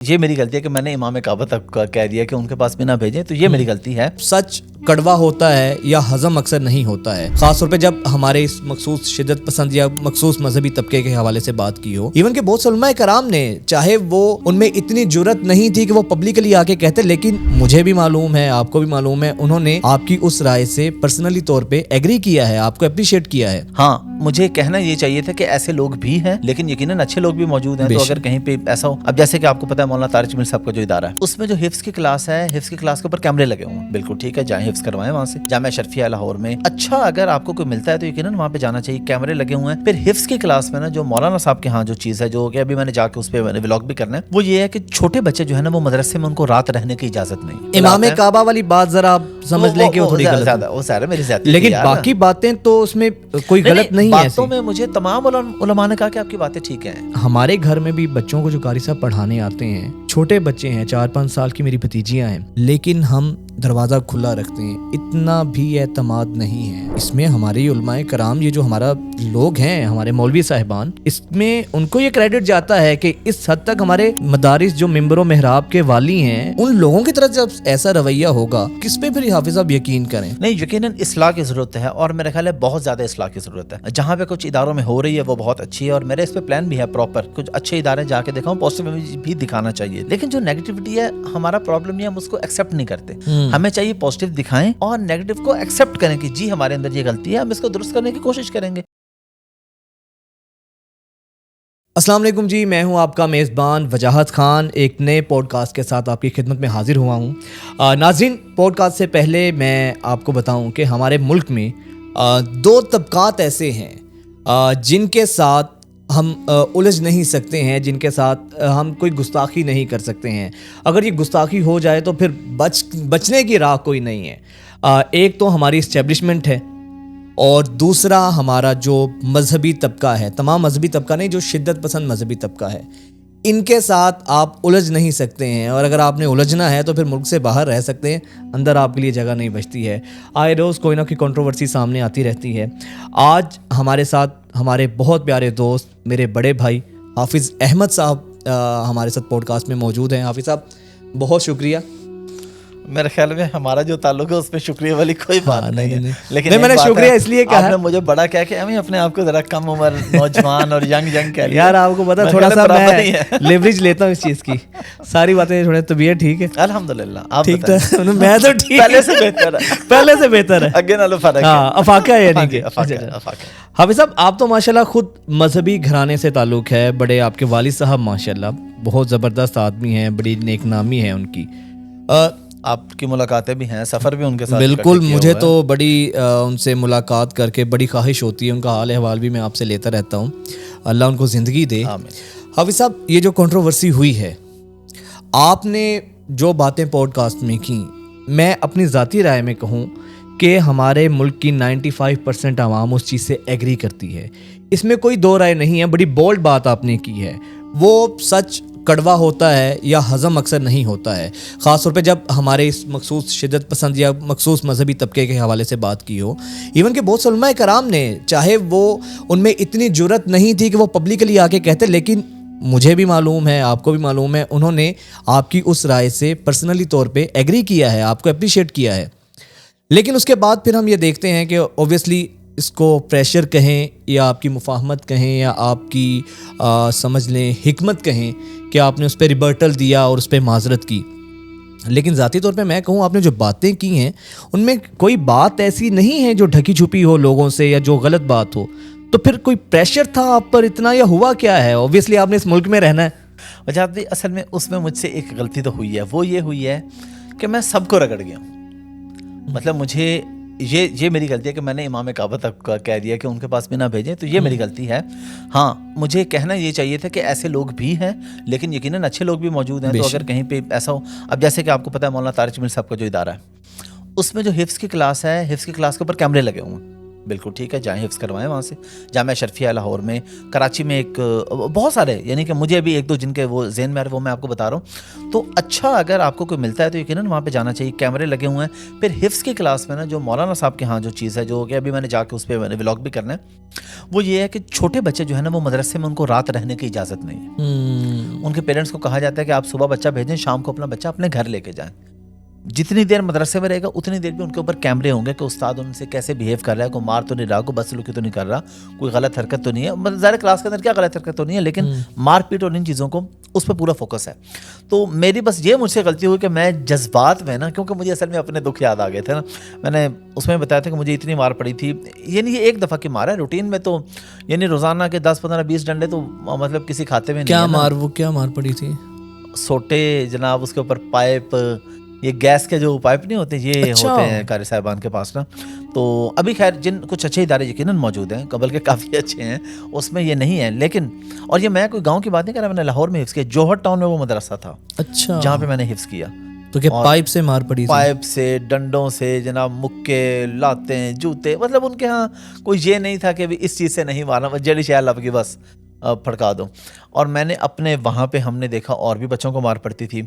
یہ میری غلطی ہے کہ میں نے امام کعبہ تک کہہ دیا کہ ان کے پاس بھی نہ بھیجیں، تو یہ میری غلطی ہے۔ سچ کڑوا ہوتا ہے یا ہضم اکثر نہیں ہوتا ہے، خاص طور پہ جب ہمارے اس مخصوص شدت پسند یا مخصوص مذہبی طبقے کے حوالے سے بات کی ہو۔ ایون کہ بہت سے علماء کرام نے، چاہے وہ ان میں اتنی جرت نہیں تھی کہ وہ پبلکلی آ کے کہتے، لیکن مجھے بھی معلوم ہے، آپ کو بھی معلوم ہے، انہوں نے آپ کی اس رائے سے پرسنلی طور پہ ایگری کیا ہے، آپ کو اپریشیٹ کیا ہے۔ ہاں، مجھے کہنا یہ چاہیے تھا کہ ایسے لوگ بھی ہیں، لیکن یقیناً اچھے لوگ بھی موجود ہیں۔ تو اگر کہیں پہ ایسا ہو، اب جیسے کہ آپ کو پتا ہے مولانا طارق جمیل صاحب کا جو ادارہ ہے، اس میں جو حفظ کی کلاس ہے، حفظ کی کلاس کے اوپر کیمرے لگے ہوئے ہیں، بالکل ٹھیک ہے، جائیں حفظ کروائیں وہاں سے۔ جامعہ اشرفیہ لاہور میں اچھا اگر آپ کو کوئی ملتا ہے تو یقیناً وہاں پہ جانا چاہیے، کیمرے لگے ہوئے ہیں۔ پھر حفظ کی کلاس میں نا جو مولانا صاحب کے ہاں جو چیز ہے، جو کہ ابھی میں نے جا کے اس پہ ولاگ بھی کرنا ہے، وہ یہ ہے کہ چھوٹے بچے جو ہے نا وہ مدرسے میں ان کو رات رہنے کی اجازت نہیں۔ امام کعبہ والی بات ذرا آپ سمجھ لیں کہ وہ تھوڑی غلط ہے، وہ سارے میری زیادتی، لیکن باقی باتیں تو اس میں کوئی غلط نہیں ہے۔ باتوں میں مجھے تمام علماء نے کہا کہ آپ کی باتیں ٹھیک ہیں۔ ہمارے گھر میں بھی بچوں کو جو قاری صاحب پڑھانے آتے ہیں، چھوٹے بچے ہیں، 4-5 سال کی میری بھتیجیاں ہیں، لیکن ہم دروازہ کھلا رکھتے ہیں، اتنا بھی اعتماد نہیں ہے اس میں۔ ہمارے علماء کرام، یہ جو ہمارا لوگ ہیں، ہمارے مولوی صاحبان، اس میں ان کو یہ کریڈٹ جاتا ہے کہ اس حد تک ہمارے مدارس جو ممبر و محراب کے والی ہیں، ان لوگوں کی طرف جب ایسا رویہ ہوگا، کس پہ پھر حافظ صاحب یقین کریں؟ نہیں، یقیناً اصلاح کی ضرورت ہے، اور میرا خیال ہے بہت زیادہ اصلاح کی ضرورت ہے۔ جہاں پہ کچھ اداروں میں ہو رہی ہے وہ بہت اچھی ہے، اور میرے اس پہ پلان بھی ہے پراپر، کچھ اچھے ادارے جا کے دیکھا ہوں، پازیٹیو بھی دکھانا چاہیے۔ لیکن جو نیگیٹیوٹی ہے، ہمارا پرابلم یہ ہم اس کو ایکسیپٹ نہیں کرتے۔ ہمیں چاہیے پازیٹیو دکھائیں اور نیگیٹو کو ایکسیپٹ کریں کہ جی ہمارے اندر یہ غلطی ہے، ہم اس کو درست کرنے کی کوشش کریں گے۔ السلام علیکم جی، میں ہوں آپ کا میزبان وجاہت خان، ایک نئے پوڈ کاسٹ کے ساتھ آپ کی خدمت میں حاضر ہوا ہوں۔ ناظرین، پوڈ کاسٹ سے پہلے میں آپ کو بتاؤں کہ ہمارے ملک میں 2 طبقات ایسے ہیں جن کے ساتھ ہم الجھ نہیں سکتے ہیں، جن کے ساتھ ہم کوئی گستاخی نہیں کر سکتے ہیں۔ اگر یہ گستاخی ہو جائے تو پھر بچنے کی راہ کوئی نہیں ہے۔ ایک تو ہماری اسٹیبلشمنٹ ہے، اور دوسرا ہمارا جو مذہبی طبقہ ہے، تمام مذہبی طبقہ نہیں، جو شدت پسند مذہبی طبقہ ہے، ان کے ساتھ آپ الجھ نہیں سکتے ہیں۔ اور اگر آپ نے الجھنا ہے تو پھر ملک سے باہر رہ سکتے ہیں، اندر آپ کے لیے جگہ نہیں بچتی ہے۔ آئے روز کوئی نہ کوئی کنٹروورسی سامنے آتی رہتی ہے۔ آج ہمارے ساتھ ہمارے بہت پیارے دوست، میرے بڑے بھائی حافظ احمد صاحب ہمارے ساتھ پوڈ کاسٹ میں موجود ہیں۔ حافظ صاحب بہت شکریہ۔ میرے خیال میں ہمارا جو تعلق ہے اس میں شکریہ والی کوئی بات نہیں ہے، لیکن میں نے شکریہ اس لیے کہا، آپ نے مجھے بڑا کہہ کے ہمیں اپنے آپ کو ذرا کم عمر، نوجوان اور ینگ کہہ لیا۔ یار آپ کو پتا تھوڑا سا میں لیوریج لیتا ہوں اس چیز کی، ساری باتیں تھوڑے طبیعت ٹھیک ہے الحمدللہ، آپ ٹھیک تھا؟ میں تو ٹھیک، پہلے سے بہتر ہے، پہلے سے بہتر ہے، اگے نالوں فرق ہے، ہاں افاقہ ہے، یعنی کہ افاقہ۔ حافظ صاحب، آپ تو ماشاءاللہ خود مذہبی گھرانے سے تعلق ہے، بڑے آپ کے والد صاحب ماشاءاللہ بہت زبردست آدمی ہیں، بڑی نیک نامی ہے ان کی۔ آپ کی ملاقاتیں بھی ہیں، سفر بھی ان کے ساتھ؟ بالکل، مجھے تو بڑی ان سے ملاقات کر کے بڑی خواہش ہوتی ہے، ان کا حال احوال بھی میں آپ سے لیتا رہتا ہوں، اللہ ان کو زندگی دے۔ حافظ صاحب، یہ جو کنٹروورسی ہوئی ہے، آپ نے جو باتیں پوڈ کاسٹ میں کی، میں اپنی ذاتی رائے میں کہوں کہ ہمارے ملک کی 95% عوام اس چیز سے ایگری کرتی ہے، اس میں کوئی دو رائے نہیں ہے۔ بڑی بولڈ بات آپ نے کی ہے، وہ سچ کڑوا ہوتا ہے یا ہضم اکثر نہیں ہوتا ہے، خاص طور پہ جب ہمارے اس مخصوص شدت پسند یا مخصوص مذہبی طبقے کے حوالے سے بات کی ہو۔ ایون کہ بہت سے علماء کرام نے، چاہے وہ ان میں اتنی جرت نہیں تھی کہ وہ پبلکلی آ کے کہتے، لیکن مجھے بھی معلوم ہے، آپ کو بھی معلوم ہے، انہوں نے آپ کی اس رائے سے پرسنلی طور پہ ایگری کیا ہے، آپ کو اپریشیٹ کیا ہے۔ لیکن اس کے بعد پھر ہم یہ دیکھتے ہیں کہ اوبویسلی اس کو پریشر کہیں یا آپ کی مفاہمت کہیں یا آپ کی سمجھ لیں حکمت کہیں کہ آپ نے اس پہ ریبرٹل دیا اور اس پہ معذرت کی، لیکن ذاتی طور پہ میں کہوں آپ نے جو باتیں کی ہیں ان میں کوئی بات ایسی نہیں ہے جو ڈھکی چھپی ہو لوگوں سے یا جو غلط بات ہو، تو پھر کوئی پریشر تھا آپ پر اتنا یا ہوا کیا ہے؟ اوبویسلی آپ نے اس ملک میں رہنا ہے۔ وجاہت بھی اصل میں اس میں مجھ سے ایک غلطی تو ہوئی ہے، وہ یہ ہوئی ہے کہ میں سب کو رگڑ گیا ہوں۔ مطلب مجھے یہ میری غلطی ہے کہ میں نے امام کعبہ تک کہہ دیا کہ ان کے پاس بھی نہ بھیجیں، تو یہ میری غلطی ہے۔ ہاں، مجھے کہنا یہ چاہیے تھا کہ ایسے لوگ بھی ہیں، لیکن یقیناً اچھے لوگ بھی موجود ہیں۔ تو اگر کہیں پہ ایسا ہو، اب جیسے کہ آپ کو پتا ہے مولانا طارق جمیل صاحب کا جو ادارہ ہے، اس میں جو حفظ کی کلاس ہے، حفظ کی کلاس کے اوپر کیمرے لگے ہوئے ہیں، بالکل ٹھیک ہے, جائیں حفظ کروائیں وہاں سے. جامعہ اشرفیہ لاہور میں, کراچی میں ایک بہت سارے, یعنی کہ مجھے ابھی ایک دو جن کے وہ ذہن میں آ رہے وہ میں آپ کو بتا رہا ہوں. تو اچھا اگر آپ کو کوئی ملتا ہے تو یقیناً وہاں پہ جانا چاہیے. کیمرے لگے ہوئے ہیں. پھر حفظ کی کلاس میں نا جو مولانا صاحب کے ہاں جو چیز ہے, جو کہ ابھی میں نے جا کے اس پہ میں نے ولاگ بھی کرنا ہے, وہ یہ ہے کہ چھوٹے بچے جو ہے نا وہ مدرسے میں ان کو رات رہنے کی اجازت نہیں ہے. ان کے پیرنٹس کو کہا جاتا ہے کہ آپ صبح بچہ بھیجیں, شام کو اپنا بچہ اپنے گھر لے کے جائیں. جتنی دیر مدرسے میں رہے گا اتنی دیر بھی ان کے اوپر کیمرے ہوں گے کہ استاد ان سے کیسے بیہیو کر رہا ہے, کوئی مار تو نہیں رہا, کوئی بدسلوکی تو نہیں کر رہا, کوئی غلط حرکت تو نہیں ہے. ظاہر کلاس کے اندر کیا غلط حرکت تو نہیں ہے, لیکن مار پیٹ اور ان چیزوں کو اس پہ پورا فوکس ہے. تو میری بس یہ مجھ سے غلطی ہوئی کہ میں جذبات میں نا, کیونکہ مجھے اصل میں اپنے دکھ یاد آ گئے تھے نا, میں نے اس میں بتایا تھا کہ مجھے اتنی مار پڑی تھی. یعنی یہ ایک دفعہ کی مار ہے, روٹین میں تو یعنی روزانہ کے 10 15 20 ڈنڈے تو مطلب کسی کھاتے میں نہیں. کیا مار, وہ کیا مار پڑی تھی؟ سوٹے جناب, اس کے اوپر پائپ, یہ گیس کے جو پائپ نہیں ہوتے یہ ہوتے ہیں قاری صاحبان کے پاس نا. تو ابھی خیر جن کچھ اچھے ادارے یقیناً موجود ہیں, قبل کے کافی اچھے ہیں, اس میں یہ نہیں ہے. لیکن اور یہ میں کوئی گاؤں کی بات نہیں کر رہا, میں نے لاہور میں حفظ کیا. جوہر ٹاؤن میں وہ مدرسہ تھا اچھا جہاں پہ میں نے حفظ کیا. تو کیا پائپ سے مار پڑی؟ پائپ سے, ڈنڈوں سے جناب, مکے, لاتے, جوتے, مطلب ان کے ہاں کوئی یہ نہیں تھا کہ اس چیز سے نہیں مارنا, جڑی شہر لب کی بس پھڑکا دو. اور میں نے اپنے وہاں پہ ہم نے دیکھا اور بھی بچوں کو مار پڑتی تھی.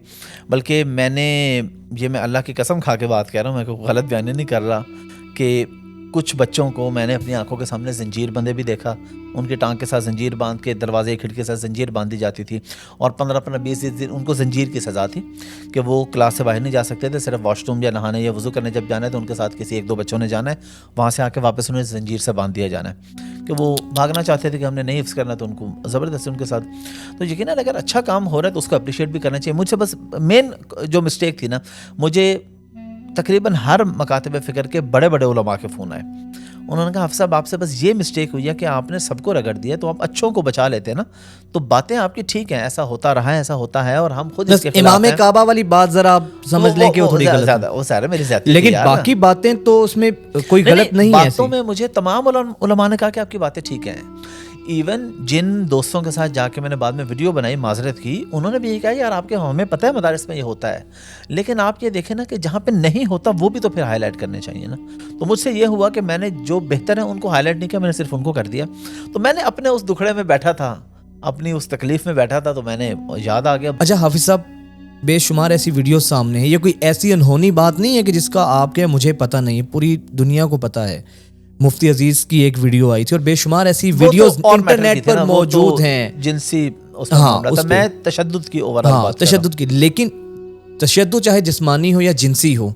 بلکہ میں نے یہ میں اللہ کی قسم کھا کے بات کہہ رہا ہوں, میں کوئی غلط بیان نہیں کر رہا, کہ کچھ بچوں کو میں نے اپنی آنکھوں کے سامنے زنجیر بندے بھی دیکھا. ان کی ٹانگ کے ساتھ زنجیر باندھ کے, دروازے کھڑکی کے ساتھ زنجیر باندھی جاتی تھی, اور 15-20 دن ان کو زنجیر کی سزا تھی کہ وہ کلاس سے باہر نہیں جا سکتے تھے. صرف واش روم یا نہانے یا وضو کرنے جب جانا ہے تو ان کے ساتھ کسی 1-2 بچوں نے جانا ہے, وہاں سے آ کے واپس انہیں زنجیر سے باندھ دیا جانا ہے. کہ وہ بھاگنا چاہتے تھے کہ ہم نے نہیں حفظ کرنا, تو ان کو زبردستی ان کے ساتھ. تو یقیناً اگر اچھا کام ہو رہا ہے تو اس کو اپریشیٹ بھی کرنا چاہیے. مجھ سے بس مین جو مسٹیک تھی نا, مجھے تقریباً ہر مکاتب فکر کے بڑے بڑے علماء کے فون آئے. انہوں نے کہا حافظ صاحب آپ سے بس یہ مسٹیک ہوئی ہے کہ آپ نے سب کو رگڑ دیا, تو آپ اچھوں کو بچا لیتے ہیں نا. تو باتیں آپ کی ٹھیک ہیں, ایسا ہوتا رہا ہے, ایسا ہوتا ہے, اور ہم خود اس کے خلاف ہیں. امام کعبہ والی بات ذرا آپ سمجھ لیں کہ وہ تھوڑی غلط ہے, وہ سارے میری زیادتی, لیکن باقی باتیں تو اس میں کوئی غلط نہیں ہے. باتوں میں مجھے تمام علماء نے کہا کہ آپ کی باتیں ٹھیک ہیں. ایون جن دوستوں کے ساتھ جا کے میں نے بعد میں ویڈیو بنائی معذرت کی, انہوں نے بھی یہ کہا یار آپ کے ہمیں پتہ ہے مدارس میں یہ ہوتا ہے, لیکن آپ یہ دیکھیں نا کہ جہاں پہ نہیں ہوتا وہ بھی تو پھر ہائی لائٹ کرنے چاہیے نا. تو مجھ سے یہ ہوا کہ میں نے جو بہتر ہے ان کو ہائی لائٹ نہیں کیا, میں نے صرف ان کو کر دیا. تو میں نے اپنے اس دکھڑے میں بیٹھا تھا, اپنی اس تکلیف میں بیٹھا تھا, تو میں نے یاد آ گیا. اچھا حافظ صاحب, بے شمار ایسی ویڈیوز سامنے ہیں, یہ کوئی ایسی انہونی بات نہیں ہے کہ جس کا آپ کے مجھے پتہ نہیں ہے, پوری دنیا کو پتہ ہے. مفتی عزیز کی ایک ویڈیو آئی تھی, اور بے شمار ایسی ویڈیوز انٹرنیٹ پر موجود ہیں, جنسی میں تشدد کی اوورال بات تشدد کی, لیکن تشدد چاہے جسمانی ہو یا جنسی ہو,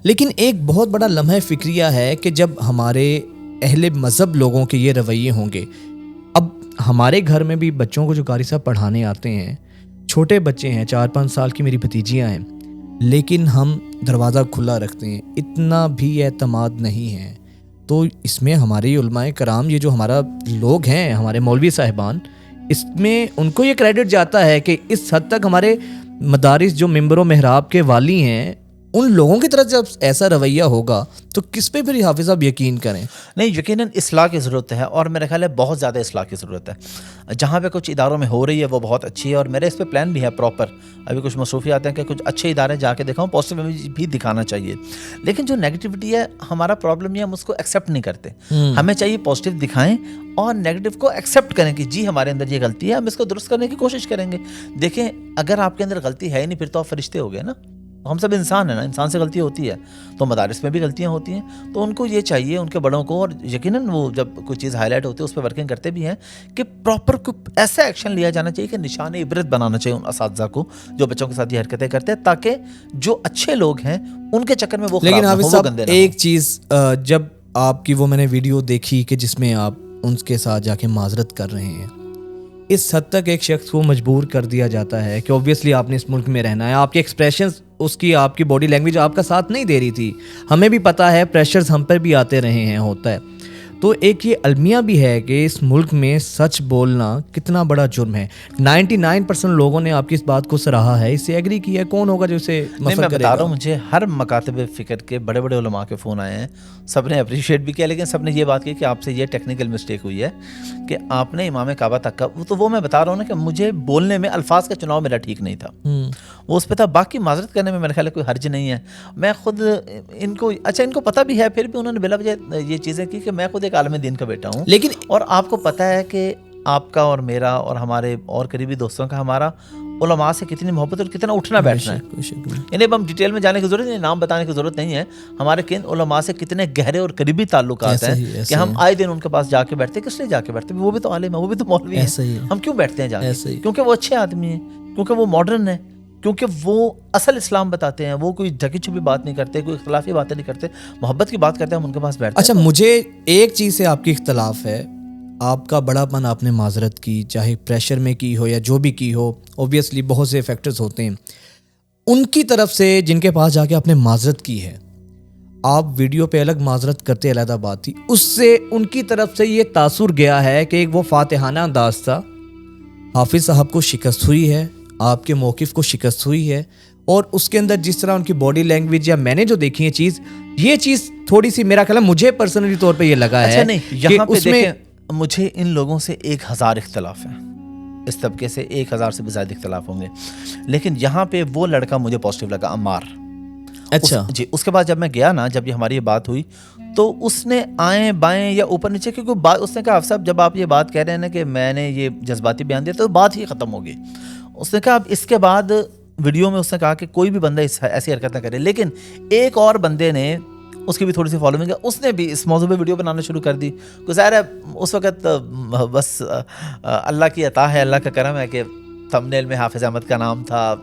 لیکن ایک بہت بڑا لمحہ فکریہ ہے کہ جب ہمارے اہل مذہب لوگوں کے یہ رویے ہوں گے. اب ہمارے گھر میں بھی بچوں کو جو قاری صاحب پڑھانے آتے ہیں, چھوٹے بچے ہیں, 4-5 سال کی میری بھتیجیاں ہیں, لیکن ہم دروازہ کھلا رکھتے ہیں, اتنا بھی اعتماد نہیں ہے. تو اس میں ہمارے علماء کرام, یہ جو ہمارا لوگ ہیں, ہمارے مولوی صاحبان, اس میں ان کو یہ کریڈٹ جاتا ہے کہ اس حد تک ہمارے مدارس جو ممبر و محراب کے والی ہیں, ان لوگوں کی طرف جب ایسا رویہ ہوگا تو کس پہ پھر حافظ صاحب یقین کریں؟ نہیں, یقیناً اصلاح کی ضرورت ہے, اور میرا خیال ہے بہت زیادہ اصلاح کی ضرورت ہے. جہاں پہ کچھ اداروں میں ہو رہی ہے وہ بہت اچھی ہے, اور میرے اس پہ پلان بھی ہے پراپر. ابھی کچھ مصروفیات ہیں کہ کچھ اچھے ادارے جا کے دکھاؤں, پازیٹیو امیج بھی دکھانا چاہیے. لیکن جو نیگیٹیوٹی ہے, ہمارا پرابلم یہ ہم اس کو ایکسیپٹ نہیں کرتے. ہمیں چاہیے پازیٹیو دکھائیں اور نیگیٹو کو ایکسیپٹ کریں کہ جی ہمارے اندر یہ غلطی ہے, ہم اس کو درست کرنے کی کوشش کریں گے. دیکھیں اگر آپ کے اندر غلطی ہے ہی نہیں, پھر تو آپ فرشتے ہو گئے نا. ہم سب انسان ہیں نا, انسان سے غلطی ہوتی ہے, تو مدارس میں بھی غلطیاں ہوتی ہیں. تو ان کو یہ چاہیے, ان کے بڑوں کو, اور یقیناً وہ جب کوئی چیز ہائی لائٹ ہوتی ہے اس پہ ورکنگ کرتے بھی ہیں, کہ پراپر ایسا ایکشن لیا جانا چاہیے کہ نشان عبرت بنانا چاہیے ان اساتذہ کو جو بچوں کے ساتھ یہ حرکتیں کرتے ہیں, تاکہ جو اچھے لوگ ہیں ان کے چکر میں وہ لیکن حافظ صاحب ایک چیز, جب آپ کی وہ میں نے ویڈیو دیکھی کہ جس میں آپ ان کے ساتھ جا کے معذرت کر رہے ہیں, اس حد تک ایک شخص کو مجبور کر دیا جاتا ہے کہ اوبویسلی آپ نے اس ملک میں رہنا ہے. آپ کے ایکسپریشنز, اس کی آپ کی باڈی لینگویج آپ کا ساتھ نہیں دے رہی تھی. ہمیں بھی پتہ ہے, پریشرز ہم پر بھی آتے رہے ہیں, ہوتا ہے. تو ایک یہ المیہ بھی ہے کہ اس ملک میں سچ بولنا کتنا بڑا جرم ہے. 99% لوگوں نے آپ کی اس بات کو سراہا ہے, اس سے ایگری کیا ہے. کون ہوگا جو اسے میں بتا رہا ہوں, مجھے ہر مکاتب فکر کے بڑے بڑے علماء کے فون آئے ہیں, سب نے اپریشیٹ بھی کیا, لیکن سب نے یہ بات کی کہ آپ سے یہ ٹیکنیکل مسٹیک ہوئی ہے کہ آپ نے امام کعبہ تک کا, تو وہ میں بتا رہا ہوں نا کہ مجھے بولنے میں الفاظ کا چناؤ میرا ٹھیک نہیں تھا. وہ اس پہ تھا. باقی معذرت کرنے میں میرے خیال ہے کوئی حرج نہیں ہے. میں خود ان کو پتہ بھی ہے, پھر بھی انہوں نے بلا وجہ یہ چیزیں کی کہ میں خود ایک عالم دین کا بیٹا ہوں. لیکن اور آپ کو پتہ ہے کہ آپ کا اور میرا اور ہمارے اور قریبی دوستوں کا ہمارا علماء سے کتنی محبت اور کتنا اٹھنا بیٹھنا ہے. یعنی اب ہم ڈیٹیل میں جانے کی ضرورت نہیں, نام بتانے کی ضرورت نہیں ہے. ہمارے کن علماء سے کتنے گہرے اور قریبی تعلقات ہیں کہ ہم آئے دن ان کے پاس جا کے بیٹھتے. کس لیے جا کے بیٹھتے؟ وہ بھی تو عالم ہے, وہ بھی تو مولوی ہیں. ہم کیوں بیٹھتے ہیں جا کے؟ کیونکہ وہ اچھے آدمی ہیں, کیونکہ وہ ماڈرن ہیں, کیونکہ وہ اصل اسلام بتاتے ہیں. وہ کوئی ڈھکی چھپی بات نہیں کرتے, کوئی اختلافی باتیں نہیں کرتے, محبت کی بات کرتے ہیں. ہم ان کے پاس بیٹھتے ہیں. اچھا, مجھے ایک چیز سے آپ کی اختلاف ہے. آپ کا بڑا پن آپ نے معذرت کی, چاہے پریشر میں کی ہو یا جو بھی کی ہو, اوبیسلی بہت سے فیکٹرز ہوتے ہیں. ان کی طرف سے جن کے پاس جا کے آپ نے معذرت کی ہے, آپ ویڈیو پہ الگ معذرت کرتے علیحدہ بات تھی, اس سے ان کی طرف سے یہ تاثر گیا ہے کہ ایک وہ فاتحانہ انداز تھا. حافظ صاحب کو شکست ہوئی ہے, آپ کے موقف کو شکست ہوئی ہے, اور اس کے اندر جس طرح ان کی باڈی لینگویج یا میں نے جو دیکھی ہے یہ چیز تھوڑی سی میرا خیال ہے مجھے پرسنلی طور پہ یہ لگا ہے کہ اس میں مجھے ان لوگوں سے 1000 اختلاف ہیں, اس طبقے سے 1000 سے بھی زیادہ اختلاف ہوں گے, لیکن یہاں پہ وہ لڑکا مجھے پازیٹیو لگا, عمار. اچھا جی, اس کے بعد جب میں گیا نا, جب یہ ہماری یہ بات ہوئی تو اس نے آئیں بائیں یا اوپر نیچے, کیونکہ اس نے کہا صاحب جب آپ یہ بات کہہ رہے ہیں نا کہ میں نے یہ جذباتی بیان دیا تو بات ہی ختم ہوگی. اس نے کہا اب اس کے بعد ویڈیو میں اس نے کہا کہ کوئی بھی بندہ ایسی حرکت نہ کرے. لیکن ایک اور بندے نے, اس کی بھی تھوڑی سی فالوئنگ ہے, اس نے بھی اس موضوع پہ ویڈیو بنانا شروع کر دی. ظاہر ہے اس وقت بس اللہ کی عطا ہے, اللہ کا کرم ہے کہ تھمبنیل میں حافظ احمد کا نام تھا,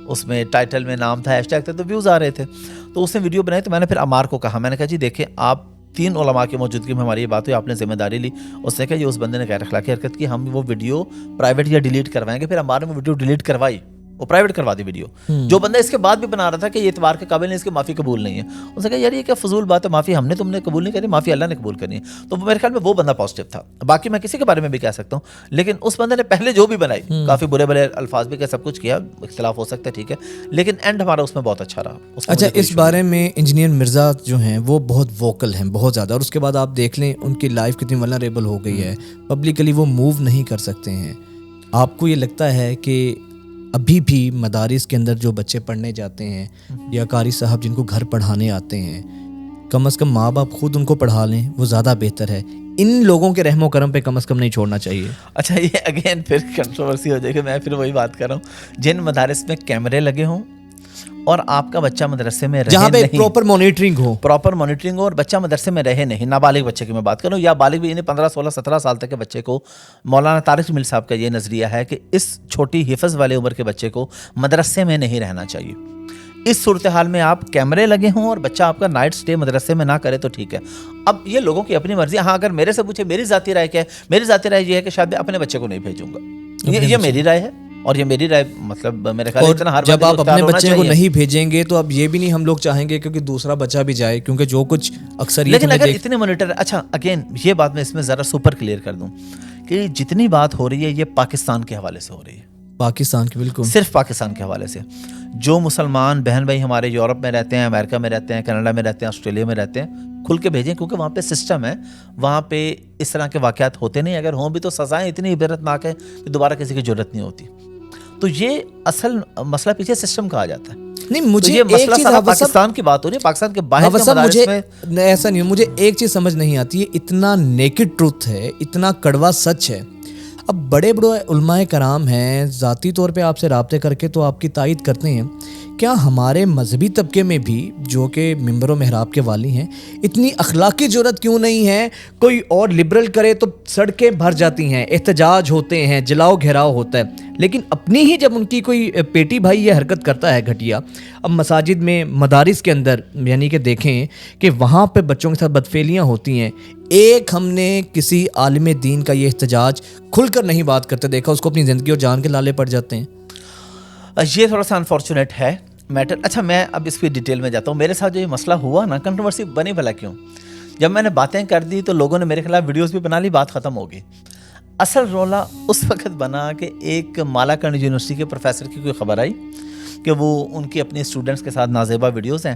اس میں ٹائٹل میں نام تھا, ہیش ٹیگ تھا, تو ویوز آ رہے تھے. تو اس نے ویڈیو بنائی. تو میں نے پھر عمار کو کہا, میں نے کہا جی دیکھیں آپ 3 علماء کی موجودگی میں ہماری یہ بات ہوئی, آپ نے ذمہ داری لی. اس نے کہا یہ اس بندے نے غیر اخلاقی حرکت کی, ہم وہ ویڈیو پرائیویٹ یا ڈیلیٹ کروائیں گے. پھر عمار نے وہ ویڈیو ڈیلیٹ کروائی, وہ پرائیویٹ کروا دی ویڈیو. جو بندہ اس کے بعد بھی بنا رہا تھا کہ یہ اعتبار کے قابل نہیں, اس کی معافی قبول نہیں ہے, اس نے کہا یار یہ کیا فضول بات ہے, معافی ہم نے تم نے قبول نہیں کرنی, معافی اللہ نے قبول کرنی ہے. تو میرے خیال میں وہ بندہ پازیٹیو تھا. باقی میں کسی کے بارے میں بھی کہہ سکتا ہوں, لیکن اس بندے نے پہلے جو بھی بنائی کافی برے برے الفاظ بھی کہ سب کچھ کیا, اختلاف ہو سکتا ہے ٹھیک ہے, لیکن اینڈ ہمارا اس میں بہت اچھا رہا. اچھا, اس بارے میں انجینئر مرزا جو ہیں وہ بہت ووکل ہیں, بہت زیادہ, اور اس کے بعد آپ دیکھ لیں ان کی لائف کتنی ولنریبل ہو گئی ہے, پبلکلی وہ موو نہیں کر سکتے ہیں. آپ کو یہ لگتا ہے کہ ابھی بھی مدارس کے اندر جو بچے پڑھنے جاتے ہیں یا قاری صاحب جن کو گھر پڑھانے آتے ہیں, کم از کم ماں باپ خود ان کو پڑھا لیں, وہ زیادہ بہتر ہے. ان لوگوں کے رحم و کرم پہ کم از کم نہیں چھوڑنا چاہیے. اچھا, یہ اگین پھر کنٹروورسی ہو جائے گی. میں پھر وہی بات کر رہا ہوں, جن مدارس میں کیمرے لگے ہوں اور آپ کا بچہ مدرسے میں رہے, جہاں پہ پراپر مانیٹرنگ ہو اور بچہ مدرسے میں رہے نہیں, نابالغ بچے کی میں بات کروں یا بالغ بھی, یعنی 15 16 17 سال تک کے بچے کو, مولانا طارق جمیل صاحب کا یہ نظریہ ہے کہ اس چھوٹی حفظ والے عمر کے بچے کو مدرسے میں نہیں رہنا چاہیے. اس صورتحال میں آپ کیمرے لگے ہوں اور بچہ آپ کا نائٹ سٹے مدرسے میں نہ کرے تو ٹھیک ہے. اب یہ لوگوں کی اپنی مرضی. ہاں, اگر میرے سے پوچھے میری ذاتی رائے کیا ہے, میری ذاتی رائے یہ ہے کہ شاید میں اپنے بچے کو نہیں بھیجوں گا. یہ میری رائے ہے, اور یہ میری رائے, مطلب میرے خیال اتنا ہر جب آپ اپنے بچے کو نہیں بھیجیں گے تو اب یہ بھی نہیں ہم لوگ چاہیں گے کیونکہ دوسرا بچہ بھی جائے, کیونکہ جو کچھ اکثر, لیکن اگر اتنے مانیٹر. اچھا, اگین یہ بات میں اس میں ذرا سپر کلیئر کر دوں کہ جتنی بات ہو رہی ہے یہ پاکستان کے حوالے سے ہو رہی ہے, پاکستان کے, بالکل صرف پاکستان کے حوالے سے. جو مسلمان بہن بھائی ہمارے یورپ میں رہتے ہیں, امریکہ میں رہتے ہیں, کینیڈا میں رہتے ہیں, آسٹریلیا میں رہتے ہیں, کھل کے بھیجیں, کیونکہ وہاں پہ سسٹم ہے, وہاں پہ اس طرح کے واقعات ہوتے نہیں. اگر ہوں بھی تو سزائیں اتنی عبرتناک ہیں کہ دوبارہ کسی کی ضرورت نہیں ہوتی. تو یہ اصل مسئلہ پیچھے سسٹم کا آ جاتا ہے. نہیں, مجھے یہ مسئلہ سارا پاکستان کی بات ہو رہی ہے, پاکستان کے باہر کے مدارس میں ایسا نہیں. مجھے ایک چیز سمجھ نہیں آتی, یہ اتنا نیکڈ ٹروتھ ہے, اتنا کڑوا سچ ہے. اب بڑے بڑے علماء کرام ہیں, ذاتی طور پہ آپ سے رابطے کر کے تو آپ کی تائید کرتے ہیں. کیا ہمارے مذہبی طبقے میں بھی جو کہ ممبر و محراب کے والی ہیں, اتنی اخلاقی جرت کیوں نہیں ہے؟ کوئی اور لبرل کرے تو سڑکیں بھر جاتی ہیں, احتجاج ہوتے ہیں, جلاؤ گھیراؤ ہوتا ہے, لیکن اپنی ہی جب ان کی کوئی پیٹی بھائی یہ حرکت کرتا ہے گھٹیا, اب مساجد میں, مدارس کے اندر, یعنی کہ دیکھیں کہ وہاں پہ بچوں کے ساتھ بدفعلیاں ہوتی ہیں, ایک ہم نے کسی عالم دین کا یہ احتجاج کھل کر نہیں بات کرتے دیکھا, اس کو اپنی زندگی اور جان کے لالے پڑ جاتے ہیں. یہ تھوڑا سا انفارچونیٹ ہے میٹر. اچھا, میں اب اس کی ڈیٹیل میں جاتا ہوں. میرے ساتھ جو یہ مسئلہ ہوا نا, کنٹروورسی بنی بھلا کیوں؟ جب میں نے باتیں کر دی تو لوگوں نے میرے خلاف ویڈیوز بھی بنا لی, بات ختم ہو گئی. اصل رولا اس وقت بنا کہ ایک مالاکنڈ یونیورسٹی کے پروفیسر کی کوئی خبر آئی کہ وہ ان کی اپنی اسٹوڈنٹس کے ساتھ نازیبا ویڈیوز ہیں.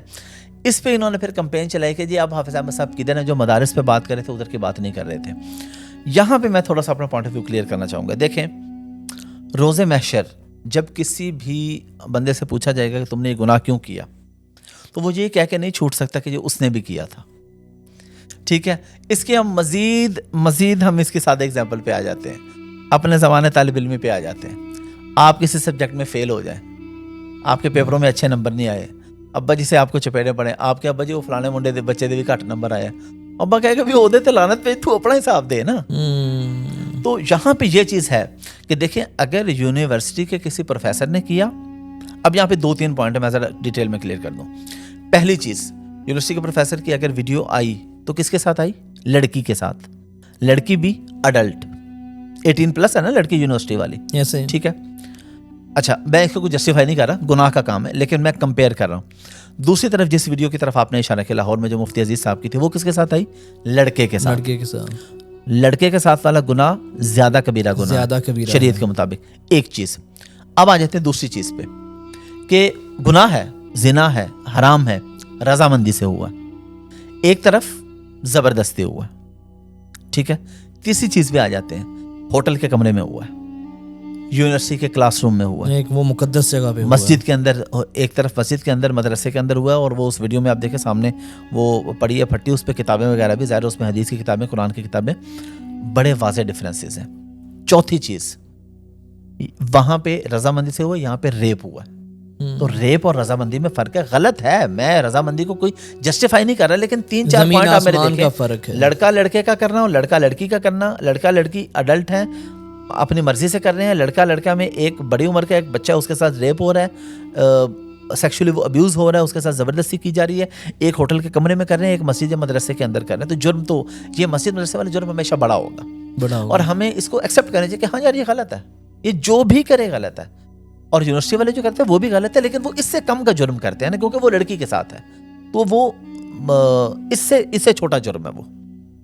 اس پہ انہوں نے پھر کمپین چلائی کہ جی آپ حافظ احمد صاحب کدھر ہیں, جو مدارس پہ بات کر رہے تھے ادھر کی بات نہیں کر رہے تھے. یہاں پہ میں تھوڑا سا اپنا پوائنٹ آف ویو کلیئر کرنا چاہوں گا. دیکھیں, روز محشر جب کسی بھی بندے سے پوچھا جائے گا کہ تم نے یہ گناہ کیوں کیا, تو وہ یہ کہہ کے نہیں چھوٹ سکتا کہ جو اس نے بھی کیا تھا. ٹھیک ہے, اس کے ہم مزید ہم اس کے سادہ ایگزامپل پہ آ جاتے ہیں, اپنے زمانے طالب علمی پہ آ جاتے ہیں. آپ کسی سبجیکٹ میں فیل ہو جائیں, آپ کے پیپروں میں اچھے نمبر نہیں آئے, ابا جی سے آپ کو چپیڑے پڑے, آپ کے ابا جی وہ فلانے منڈے دے بچے دے بھی گھٹ نمبر آیا, ابا کہے گا بھی عہدے تے لعنت پہ تو اپنا حساب دے نا. تو یہاں پہ یہ چیز ہے کہ دیکھیں اگر یونیورسٹی کے کسی پروفیسر نے کیا, اب یہاں پہ 2-3 پوائنٹ میں ذرا ڈیٹیل میں کلیئر کر دوں. پہلی چیز, یونیورسٹی کے پروفیسر کی اگر ویڈیو آئی تو کس کے ساتھ آئی؟ لڑکی کے ساتھ, لڑکی بھی اڈلٹ 18+ ہے نا لڑکی یونیورسٹی والی, ٹھیک ہے. اچھا میں اس کو کوئی جسٹیفائی نہیں کر رہا, گناہ کا کام ہے, لیکن میں کمپیئر کر رہا ہوں. دوسری طرف جس ویڈیو کی طرف آپ نے اشارہ کیا لاہور میں جو مفتی عزیز صاحب کی تھی, وہ کس کے ساتھ آئی؟ لڑکے کے ساتھ. لڑکے کے ساتھ والا گناہ زیادہ کبیرہ گناہ شریعت کے مطابق. ایک چیز. اب آ جاتے ہیں دوسری چیز پہ کہ گناہ ہے, زنا ہے, حرام ہے, رضامندی سے ہوا, ایک طرف زبردستی ہوا, ٹھیک ہے. تیسری چیز پہ آ جاتے ہیں, ہوٹل کے کمرے میں ہوا ہے, یونیورسٹی کے کلاس روم میں ہوا, ایک وہ مقدس جگہ پہ, مسجد کے اندر, ایک طرف مسجد کے اندر مدرسے کے اندر ہوا ہے, اور وہ اس ویڈیو میں آپ دیکھیں سامنے وہ پڑی ہے پھٹی, اس پہ کتابیں وغیرہ بھی ظاہر, اس میں حدیث کی کتابیں, قرآن کی کتابیں, بڑے واضح ڈفرینسز ہیں. چوتھی چیز, وہاں پہ رضامندی سے ہوا, یہاں پہ ریپ ہوا ہے. تو ریپ اور رضامندی میں فرق ہے, غلط ہے, میں رضامندی کو کوئی جسٹیفائی نہیں کر رہا, لیکن 3-4 پوائنٹ آپ میرے دیکھیں. لڑکا لڑکے کا کرنا اور لڑکا لڑکی کا کرنا, لڑکا لڑکی اڈلٹ ہیں, اپنی مرضی سے کر رہے ہیں, لڑکا میں ایک بڑی عمر کا ایک بچہ, اس کے ساتھ ریپ ہو رہا ہے, سیکشولی وہ ابیوز ہو رہا ہے, اس کے ساتھ زبردستی کی جا رہی ہے, ایک ہوٹل کے کمرے میں کر رہے ہیں, ایک مسجد مدرسے کے اندر کر رہے ہیں. تو جرم تو یہ مسجد مدرسے والا جرم ہمیشہ بڑا ہوگا, اور ہمیں اس کو ایکسیپٹ کرنا چاہیے کہ ہاں یار یہ غلط ہے, یہ جو بھی کرے غلط ہے, اور یونیورسٹی والے جو کرتے ہیں وہ بھی غلط ہے, لیکن وہ اس سے کم کا جرم کرتے ہیں نا, کیونکہ وہ لڑکی کے ساتھ ہے, تو وہ اس سے چھوٹا جرم ہے وہ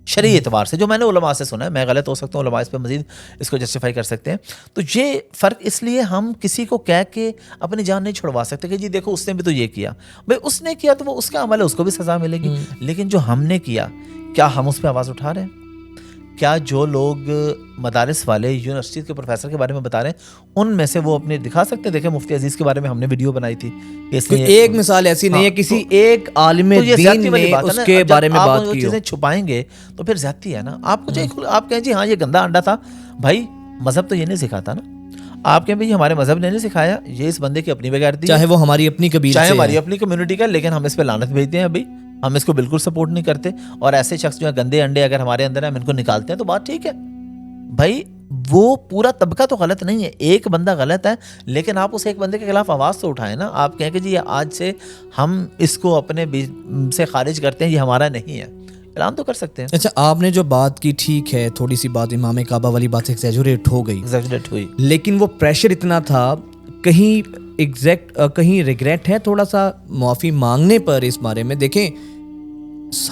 شرعی اعتبار سے, جو میں نے علماء سے سنا ہے. میں غلط ہو سکتا ہوں, علماء اس پہ مزید اس کو جسٹیفائی کر سکتے ہیں. تو یہ فرق اس لیے ہم کسی کو کہہ کے اپنی جان نہیں چھڑوا سکتے کہ جی دیکھو اس نے بھی تو یہ کیا. بھائی اس نے کیا تو وہ اس کا عمل ہے, اس کو بھی سزا ملے گی, لیکن جو ہم نے کیا, کیا ہم اس پہ آواز اٹھا رہے ہیں؟ کیا جو لوگ مدارس والے یونیورسٹی کے پروفیسر کے بارے میں بتا رہے ہیں, ان میں سے وہ اپنے دکھا سکتے ہیں؟ دیکھیں مفتی عزیز کے بارے میں ہم نے ویڈیو بنائی تھی, ایک مثال ایسی نہیں ہے کسی ایک عالم دین نے اس کے بارے میں بات کی ہو. چیزیں چھپائیں گے تو پھر زیادتی ہے نا. آپ کو آپ کہیں جی ہاں یہ گندا انڈا تھا, بھائی مذہب تو یہ نہیں سکھاتا نا. آپ کہیں بھائی ہمارے مذہب نے نہیں سکھایا, یہ اس بندے کی اپنی بغیرتی, چاہے وہ ہماری اپنی قبیلے, چاہے ہماری اپنی کمیونٹی کا, لیکن ہم اس پہ لعنت بھیجتے ہیں. ابھی ہم اس کو بالکل سپورٹ نہیں کرتے, اور ایسے شخص جو ہے گندے انڈے اگر ہمارے اندر ہیں ہم ان کو نکالتے ہیں تو بات ٹھیک ہے. بھائی وہ پورا طبقہ تو غلط نہیں ہے, ایک بندہ غلط ہے, لیکن آپ اس ایک بندے کے خلاف آواز تو اٹھائیں نا. آپ کہیں کہ جی آج سے ہم اس کو اپنے سے خارج کرتے ہیں, یہ ہمارا نہیں ہے, اعلان تو کر سکتے ہیں. اچھا آپ نے جو بات کی ٹھیک ہے, تھوڑی سی بات امام کعبہ والی بات ایگزیجریٹ ہو گئی, ایگزیجریٹ ہوئی, لیکن وہ پریشر اتنا تھا, کہیں ریگریٹ ہے تھوڑا سا معافی مانگنے پر اس بارے میں؟ دیکھیں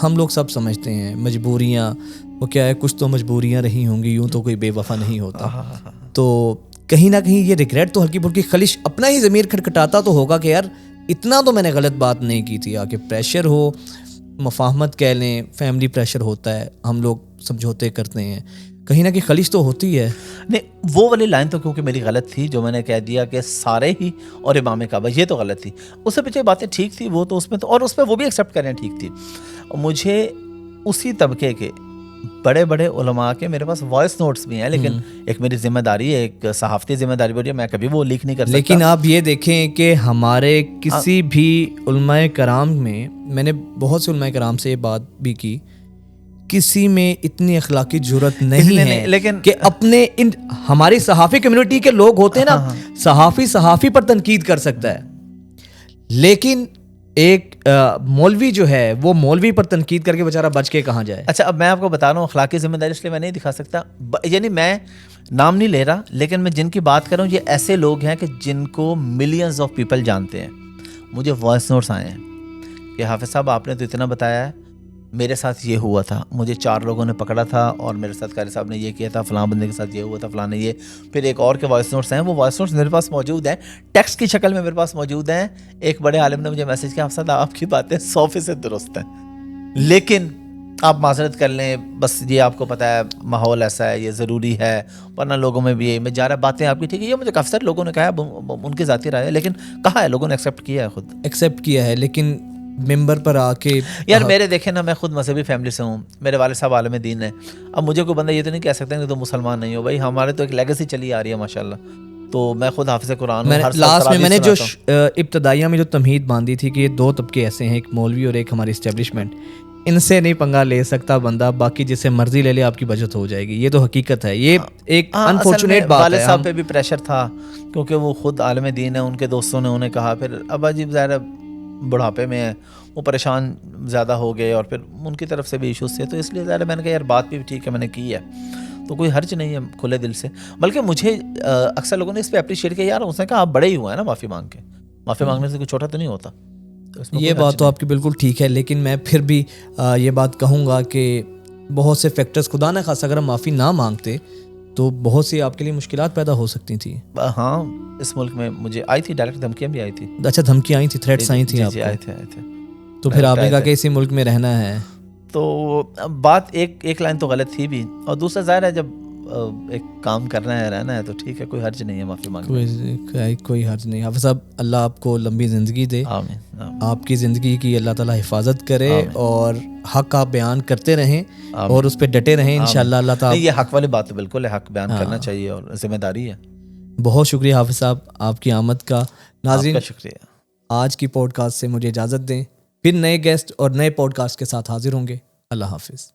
ہم لوگ سب سمجھتے ہیں مجبوریاں, وہ کیا ہے, کچھ تو مجبوریاں رہی ہوں گی, یوں تو کوئی بے وفا نہیں ہوتا. تو کہیں نہ کہیں یہ ریگریٹ تو ہلکی پھلکی خلش اپنا ہی ضمیر کھٹکھٹاتا تو ہوگا کہ یار اتنا تو میں نے غلط بات نہیں کی تھی. آگے پریشر ہو, مفاہمت کہہ لیں, فیملی پریشر ہوتا ہے, ہم لوگ سمجھوتے کرتے ہیں, کہیں نہ کہیں خلش تو ہوتی ہے. نہیں وہ والی لائن تو کیونکہ میری غلط تھی, جو میں نے کہہ دیا کہ سارے ہی اور امام کعبہ, یہ تو غلط تھی. اس سے پیچھے باتیں ٹھیک تھی, وہ تو اس میں تو, اور اس پہ وہ بھی ایکسیپٹ کریں ٹھیک تھی. مجھے اسی طبقے کے بڑے بڑے علماء کے میرے پاس وائس نوٹس بھی ہیں, لیکن ایک میری ذمہ داری ہے, ایک صحافتی ذمہ داری بھی ہے, میں کبھی وہ لیک نہیں کر سکتا. لیکن آپ یہ دیکھیں کہ ہمارے کسی بھی علماء کرام میں, میں نے بہت سے علماء کرام سے یہ بات بھی کی, کسی میں اتنی اخلاقی جرت نہیں ہے لیکن کہ اپنے ان ہماری صحافی کمیونٹی کے لوگ ہوتے ہیں نا, صحافی پر تنقید کر سکتا ہے, لیکن ایک مولوی جو ہے وہ مولوی پر تنقید کر کے بیچارہ بچ کے کہاں جائے. اچھا اب میں آپ کو بتا رہا ہوں اخلاقی ذمہ داری اس لیے میں نہیں دکھا سکتا, یعنی میں نام نہیں لے رہا, لیکن میں جن کی بات کر رہا ہوں یہ ایسے لوگ ہیں کہ جن کو ملینز آف پیپل جانتے ہیں. مجھے وائس نوٹس آئے ہیں کہ حافظ صاحب آپ نے تو اتنا بتایا ہے, میرے ساتھ یہ ہوا تھا, مجھے 4 لوگوں نے پکڑا تھا اور میرے ساتھ قاری صاحب نے یہ کیا تھا, فلاں بندے کے ساتھ یہ ہوا تھا, فلاں نے یہ. پھر ایک اور کے وائس نوٹس ہیں, وہ وائس نوٹس میرے پاس موجود ہیں, ٹیکسٹ کی شکل میں میرے پاس موجود ہیں. ایک بڑے عالم نے مجھے میسج کیا, حافظ صاحب آپ کی باتیں 100% درست ہیں, لیکن آپ معذرت کر لیں، بس یہ آپ کو پتہ ہے ماحول ایسا ہے، یہ ضروری ہے، ورنہ لوگوں میں بھی یہ میں جا رہا باتیں آپ کی ٹھیک ہے، یہ مجھے کافی سارے لوگوں نے کہا ہے، ان کی ذاتی رائے ہے، لیکن کہا ہے لوگوں نے ایکسیپٹ کیا ہے، خود ایکسیپٹ کیا ہے، لیکن ممبر پر آ کے یار میرے دیکھیں نا، میں خود مذہبی فیملی سے ہوں، میرے والد صاحب عالم دین ہیں. اب مجھے کوئی بندہ یہ تو نہیں کہہ سکتا کہ تم مسلمان نہیں ہو، بھائی ہمارے تو ایک لیگیسی چلی آ رہی ہے ماشاءاللہ. تو میں خود حافظ قرآن ہوں. لاسٹ میں نے جو ابتدائیہ میں جو تمہید باندھی تھی کہ یہ دو طبقے ایسے ہیں، ایک مولوی اور ایک ہماری اسٹیبلشمنٹ، ان سے نہیں پنگا لے سکتا بندہ، باقی جس سے مرضی لے لے آپ کی بچت ہو جائے گی. یہ تو حقیقت ہے، یہ ایک انفارچونیٹ بات ہے. والد صاحب پہ بھی پریشر تھا کیونکہ وہ خود عالم دین ہے، ان کے دوستوں نے انہیں کہا، پھر ابا جی ظاہر بڑھاپے میں ہیں، وہ پریشان زیادہ ہو گئے، اور پھر ان کی طرف سے بھی ایشوز تھے، تو اس لیے ظاہر میں نے کہا یار بات بھی ٹھیک ہے، میں نے کی ہے تو کوئی حرج نہیں ہے کھلے دل سے. بلکہ مجھے اکثر لوگوں نے اس پہ اپریشیٹ کیا، یار اس نے کہا آپ بڑے ہی ہوئے ہیں نا معافی مانگ کے، معافی مانگنے سے کوئی چھوٹا تو نہیں ہوتا. یہ بات تو آپ کی بالکل ٹھیک ہے، لیکن میں پھر بھی یہ بات کہوں گا کہ بہت سے فیکٹرز، خدا نہ خواستہ اگر ہم معافی نہ مانگتے تو بہت سی آپ کے لیے مشکلات پیدا ہو سکتی تھیں. ہاں اس ملک میں مجھے آئی تھی ڈائریکٹ دھمکیاں بھی آئی تھی. اچھا دھمکیاں آئی تھی، تھریٹس آئی تھیں آپ کو؟ آئے تھے. تو پھر آپ نے کہا کہ اسی ملک میں رہنا ہے. تو بات ایک لائن تو غلط تھی بھی، اور دوسرا ظاہر ہے جب ایک کام کرنا ہے رہنا ہے تو ٹھیک ہے، کوئی حرج نہیں ہے معافی مانگنے، کوئی حرج نہیں. حافظ صاحب اللہ آپ کو لمبی زندگی دے، آپ کی زندگی کی اللہ تعالیٰ حفاظت کرے، اور حق آپ بیان کرتے رہیں اور اس پہ ڈٹے رہیں انشاءاللہ. اللہ تعالیٰ یہ حق والی بات ہے، بالکل ہے، حق بیان کرنا چاہیے اور ذمہ داری ہے. بہت شکریہ حافظ صاحب آپ کی آمد کا. ناظرین شکریہ، آج کی پوڈ کاسٹ سے مجھے اجازت دیں، پھر نئے گیسٹ اور نئے پوڈ کاسٹ کے ساتھ حاضر ہوں گے. اللہ حافظ.